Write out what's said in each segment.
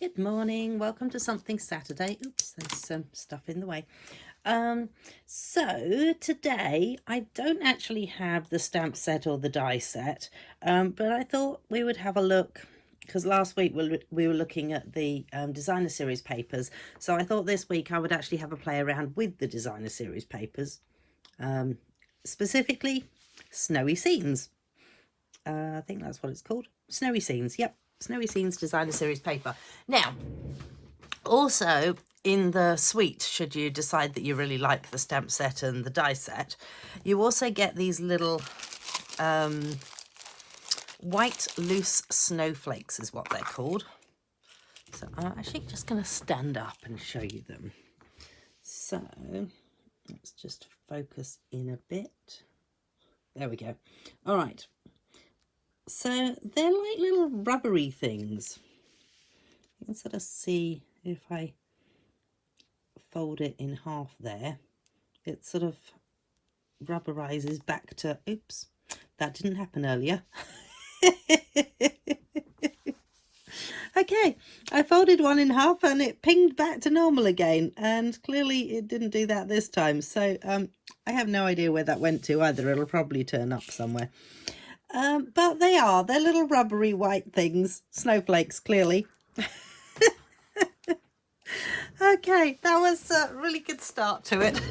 Good morning, welcome to Something Saturday. Oops, there's some stuff in the way. So today I don't actually have the stamp set or the die set, but I thought we would have a look because last week we were looking at the designer series papers. So I thought this week I would actually have a play around with the designer series papers, specifically Snowy Scenes. I think that's what it's called. Snowy Scenes, yep. Snowy Scenes designer series paper. Now, also in the suite, should you decide that you really like the stamp set and the die set, you also get these little white loose snowflakes is what they're called. So I'm actually just going to stand up and show you them. So let's just focus in a bit. There we go. All right. So they're like little rubbery things. You can sort of see if I fold it in half there, it sort of rubberizes back to, oops, that didn't happen earlier. Okay, I folded one in half and it pinged back to normal again, and clearly it didn't do that this time. So I have no idea where that went to either. It'll probably turn up somewhere. But they're little rubbery white things, snowflakes, clearly. Okay, that was a really good start to it.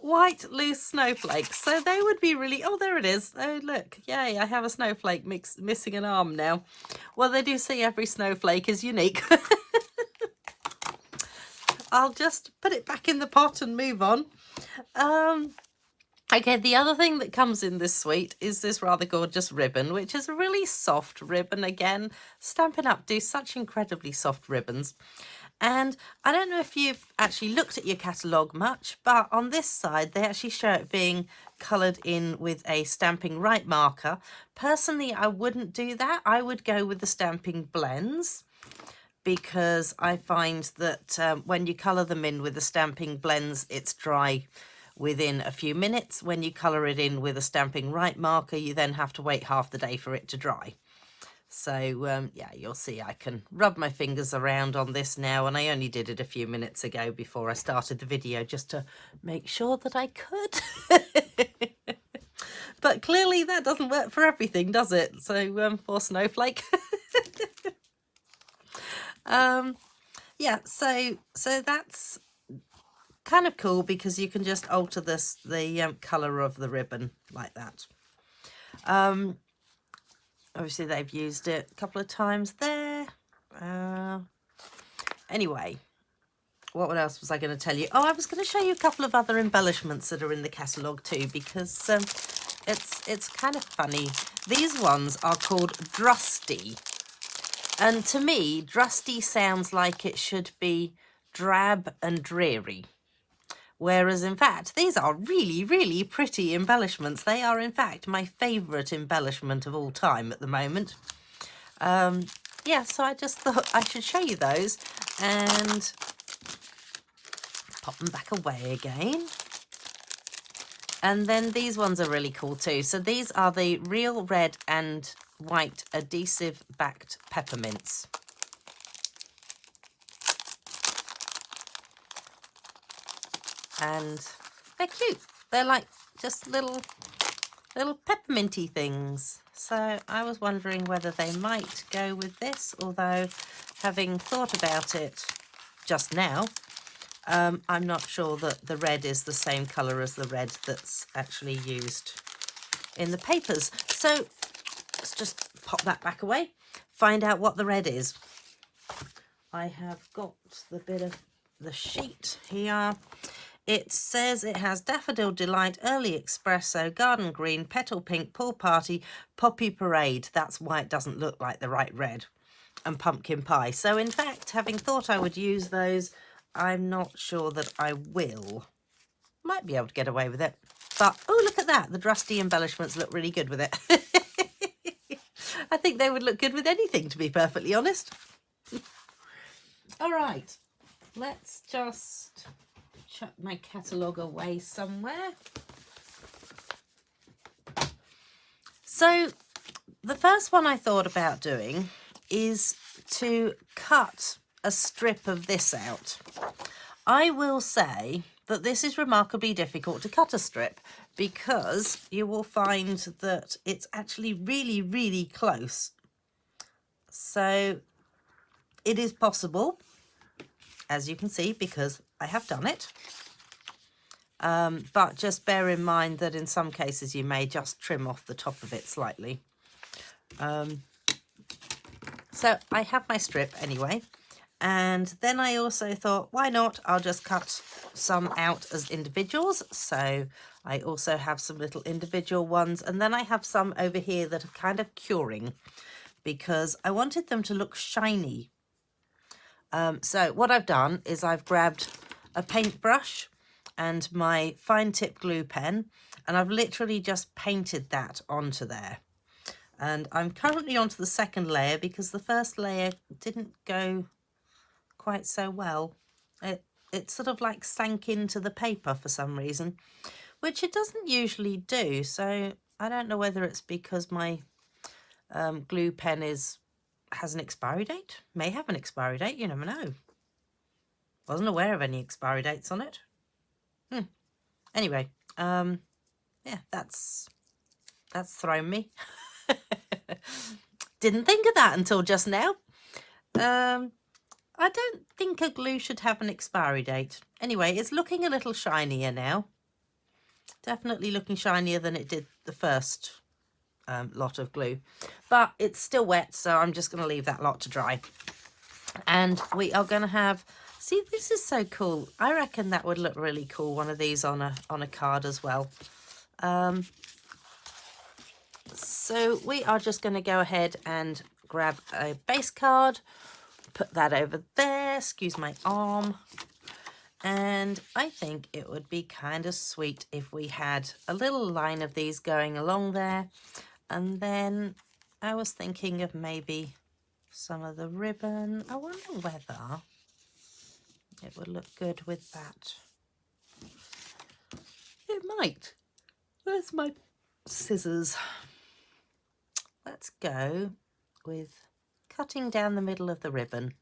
White loose snowflakes. So they would be really, oh, there it is. Oh, look, yay, I have a snowflake missing an arm now. Well, they do say every snowflake is unique. I'll just put it back in the pot and move on. Okay, the other thing that comes in this suite is this rather gorgeous ribbon, which is a really soft ribbon. Again, Stampin' Up! Do such incredibly soft ribbons. And I don't know if you've actually looked at your catalogue much, but on this side, they actually show it being coloured in with a Stampin' Right marker. Personally, I wouldn't do that. I would go with the Stampin' Blends, because I find that when you colour them in with the Stampin' Blends, it's dry within a few minutes. When you colour it in with a Stampin' Right marker, you then have to wait half the day for it to dry. So yeah, you'll see I can rub my fingers around on this now, and I only did it a few minutes ago before I started the video just to make sure that I could. But clearly that doesn't work for everything, does it? So poor snowflake. Yeah, so that's kind of cool because you can just alter the colour of the ribbon like that. Obviously they've used it a couple of times there. Anyway, what else was I going to tell you? Oh, I was going to show you a couple of other embellishments that are in the catalogue too, because it's kind of funny. These ones are called Drusty. And to me, Drusty sounds like it should be drab and dreary. Whereas, in fact, these are really, really pretty embellishments. They are, in fact, my favourite embellishment of all time at the moment. Yeah, so I just thought I should show you those and pop them back away again. And then these ones are really cool too. So these are the Real Red and White adhesive-backed peppermints. And they're cute. They're like just little pepperminty things. So I was wondering whether they might go with this, although having thought about it just now, I'm not sure that the red is the same colour as the red that's actually used in the papers. So let's just pop that back away, find out what the red is. I have got the bit of the sheet here. It says it has Daffodil Delight, Early Espresso, Garden Green, Petal Pink, Pool Party, Poppy Parade. That's why it doesn't look like the right red. And Pumpkin Pie. So in fact, having thought I would use those, I'm not sure that I will. Might be able to get away with it. But, oh, look at that. The Drusty embellishments look really good with it. I think they would look good with anything, to be perfectly honest. All right. Let's just chuck my catalogue away somewhere. So the first one I thought about doing is to cut a strip of this out. I will say that this is remarkably difficult to cut a strip because you will find that it's actually really, really close. So it is possible, as you can see, because I have done it. But just bear in mind that in some cases you may just trim off the top of it slightly. So I have my strip anyway. And then I also thought, why not? I'll just cut some out as individuals. So I also have some little individual ones. And then I have some over here that are kind of curing because I wanted them to look shiny. So what I've done is I've grabbed a paintbrush and my fine tip glue pen, and I've literally just painted that onto there. And I'm currently onto the second layer because the first layer didn't go quite so well. It sort of like sank into the paper for some reason, which it doesn't usually do. So I don't know whether it's because my glue pen has an expiry date, may have an expiry date, you never know. Wasn't aware of any expiry dates on it. Anyway, yeah, that's thrown me. Didn't think of that until just now. I don't think a glue should have an expiry date. Anyway, it's looking a little shinier now. Definitely looking shinier than it did the first lot of glue. But it's still wet, so I'm just going to leave that lot to dry. And we are going to have... See, this is so cool. I reckon that would look really cool, one of these on a card as well. So we are just going to go ahead and grab a base card, put that over there, excuse my arm, and I think it would be kind of sweet if we had a little line of these going along there. And then I was thinking of maybe some of the ribbon. I wonder whether it would look good with that. It might. Where's my scissors? Let's go with cutting down the middle of the ribbon.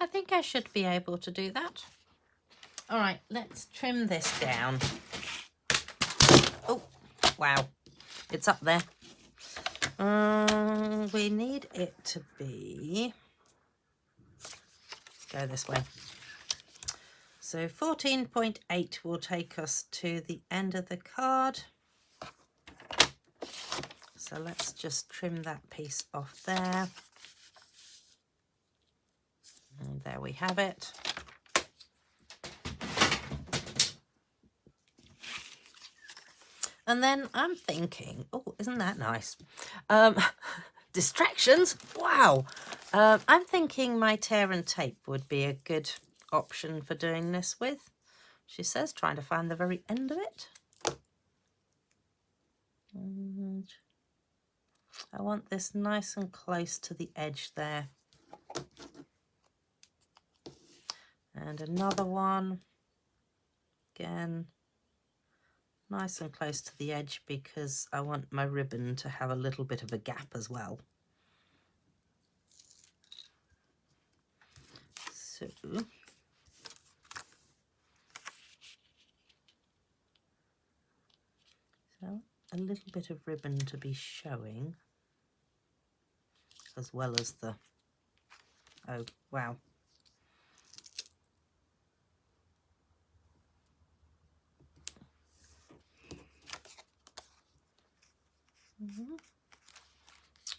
I think I should be able to do that. All right, let's trim this down. Oh, wow. It's up there. We need it to be... Let's go this way. So 14.8 will take us to the end of the card. So let's just trim that piece off there. And there we have it. And then I'm thinking, oh, isn't that nice? Distractions, wow. I'm thinking my tear and tape would be a good option for doing this with. She says, trying to find the very end of it. And I want this nice and close to the edge there. And another one, again, nice and close to the edge because I want my ribbon to have a little bit of a gap as well. So, a little bit of ribbon to be showing, as well as the, oh, wow.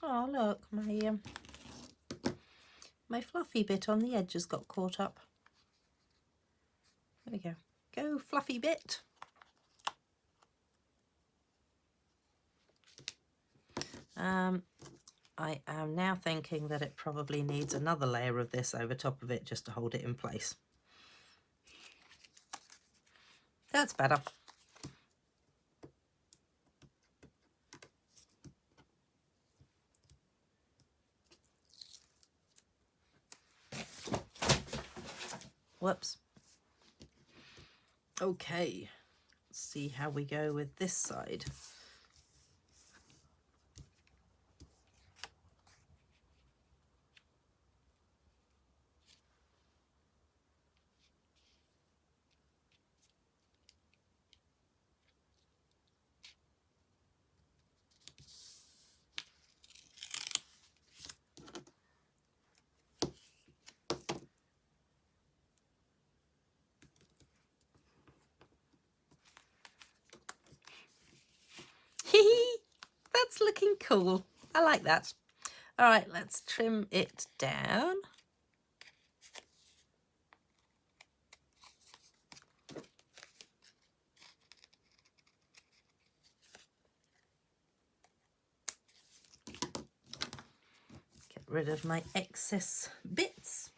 Oh, look, my fluffy bit on the edge has got caught up. There we go. Go, fluffy bit. I am now thinking that it probably needs another layer of this over top of it just to hold it in place. That's better. Whoops. Okay, let's see how we go with this side. That's looking cool. I like that. All right, let's trim it down. Get rid of my excess bits.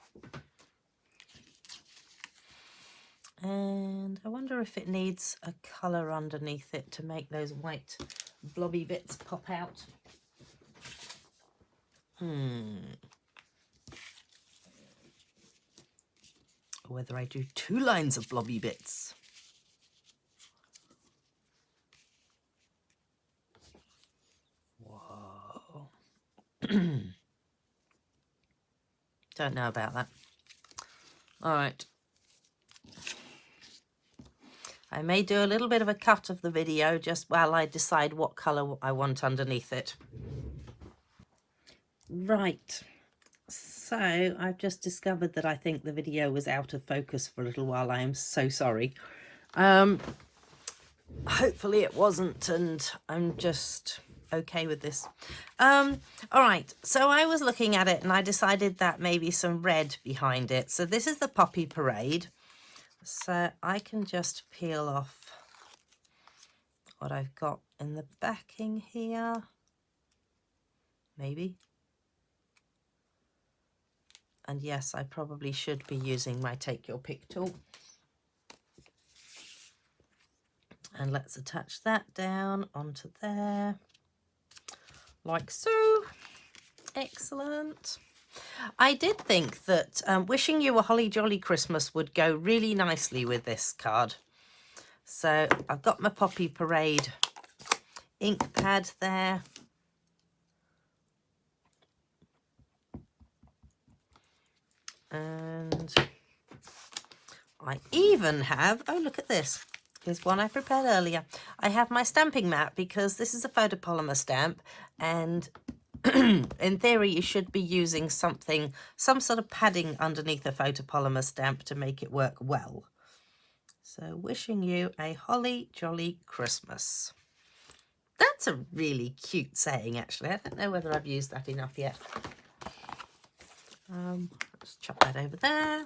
And I wonder if it needs a colour underneath it to make those white blobby bits pop out. Or whether I do 2 lines of blobby bits. Whoa. Don't know about that. All right. I may do a little bit of a cut of the video just while I decide what colour I want underneath it. Right. So I've just discovered that I think the video was out of focus for a little while. I am so sorry. Hopefully it wasn't, and I'm just okay with this. All right, so I was looking at it and I decided that maybe some red behind it. So this is the Poppy Parade. So I can just peel off what I've got in the backing here. Maybe. And yes, I probably should be using my Take Your Pick tool. And let's attach that down onto there, like so. Excellent. I did think that Wishing You a Holly Jolly Christmas would go really nicely with this card. So I've got my Poppy Parade ink pad there. And I even have, oh, look at this. Here's one I prepared earlier. I have my stamping mat because this is a photopolymer stamp, and in theory you should be using some sort of padding underneath a photopolymer stamp to make it work well. So Wishing You a Holly Jolly Christmas. That's a really cute saying, actually. I don't know whether I've used that enough yet. Let's chop that over there.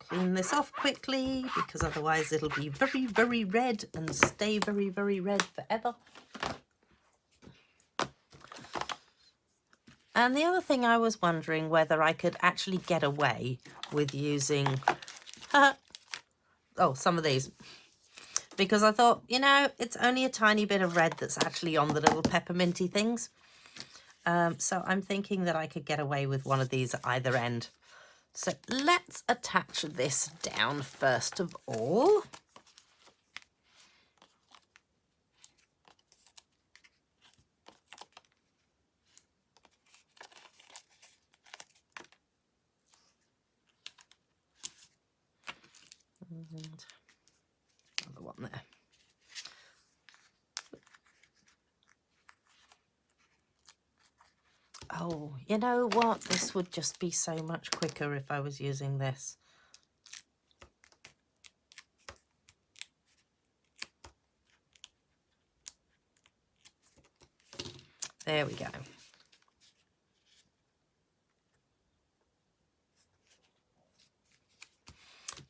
Clean this off quickly because otherwise it'll be very, very red and stay very, very red forever. And the other thing, I was wondering whether I could actually get away with using some of these, because I thought, you know, it's only a tiny bit of red that's actually on the little pepperminty things. So I'm thinking that I could get away with one of these at either end. So let's attach this down first of all. And another one there. Oh, you know what? This would just be so much quicker if I was using this. There we go.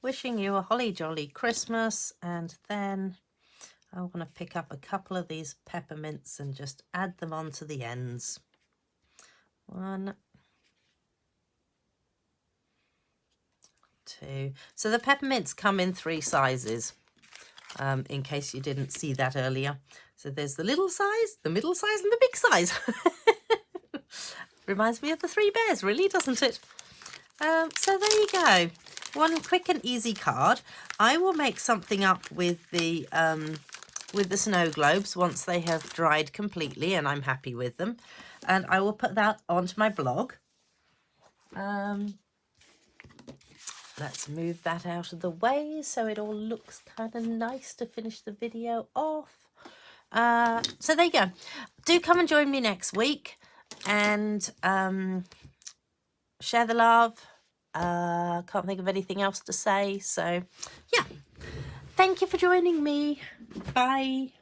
Wishing You a Holly Jolly Christmas, and then I want to pick up a couple of these peppermints and just add them onto the ends. 1, 2. So the peppermints come in 3 sizes, in case you didn't see that earlier. So there's the little size, the middle size, and the big size. Reminds me of the 3 bears, really, doesn't it? So there you go. one quick and easy card. I will make something up with the snow globes once they have dried completely and I'm happy with them, and I will put that onto my blog. Let's move that out of the way so it all looks kind of nice to finish the video off. So there you go. Do come and join me next week and share the love. Can't think of anything else to say. So yeah, thank you for joining me. Bye.